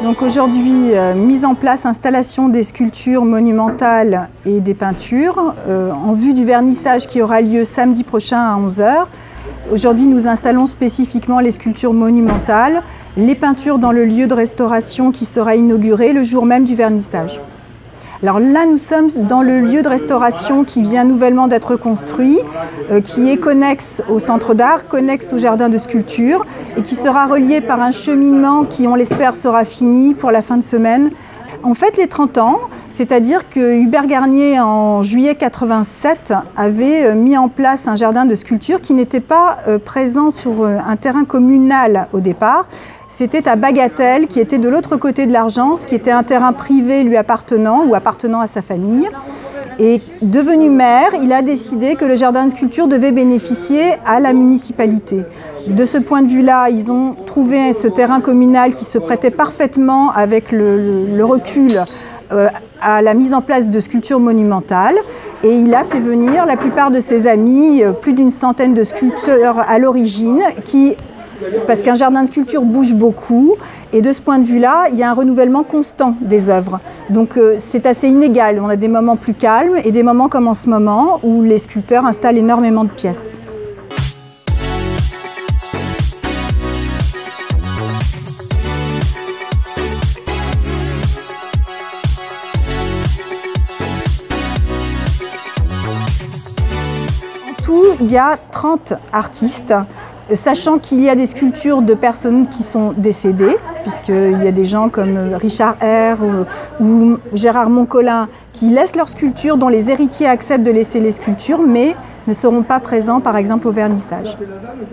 Donc aujourd'hui, mise en place, installation des sculptures monumentales et des peintures en vue du vernissage qui aura lieu samedi prochain à 11 h. Aujourd'hui, nous installons spécifiquement les sculptures monumentales, les peintures dans le lieu de restauration qui sera inauguré le jour même du vernissage. Alors là, nous sommes dans le lieu de restauration qui vient nouvellement d'être construit, qui est connexe au centre d'art, connexe au jardin de sculpture et qui sera relié par un cheminement qui, on l'espère, sera fini pour la fin de semaine. On fête les 30 ans, c'est-à-dire que Hubert Garnier, en juillet 87, avait mis en place un jardin de sculpture qui n'était pas présent sur un terrain communal au départ. C'était à Bagatelle, qui était de l'autre côté de l'Argence, qui était un terrain privé lui appartenant ou appartenant à sa famille. Et devenu maire, il a décidé que le jardin de sculpture devait bénéficier à la municipalité. De ce point de vue-là, ils ont trouvé ce terrain communal qui se prêtait parfaitement avec le recul à la mise en place de sculptures monumentales. Et il a fait venir la plupart de ses amis, plus d'une centaine de sculpteurs à l'origine, parce qu'un jardin de sculpture bouge beaucoup et de ce point de vue-là, il y a un renouvellement constant des œuvres. Donc c'est assez inégal. On a des moments plus calmes et des moments comme en ce moment où les sculpteurs installent énormément de pièces. En tout, il y a 30 artistes. Sachant qu'il y a des sculptures de personnes qui sont décédées, puisqu'il y a des gens comme Richard Eyre ou Gérard Moncolin qui laissent leurs sculptures, dont les héritiers acceptent de laisser les sculptures, mais ne seront pas présents par exemple au vernissage.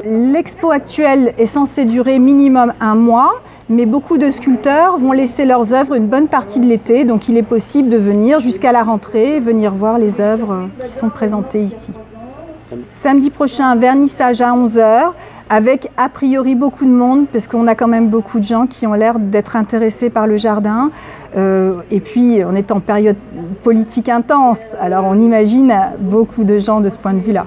L'expo actuelle est censée durer minimum 1 mois, mais beaucoup de sculpteurs vont laisser leurs œuvres une bonne partie de l'été, donc il est possible de venir jusqu'à la rentrée, venir voir les œuvres qui sont présentées ici. Samedi prochain, vernissage à 11 h, avec a priori beaucoup de monde, parce qu'on a quand même beaucoup de gens qui ont l'air d'être intéressés par le jardin. Et puis, on est en période politique intense, alors on imagine beaucoup de gens de ce point de vue-là.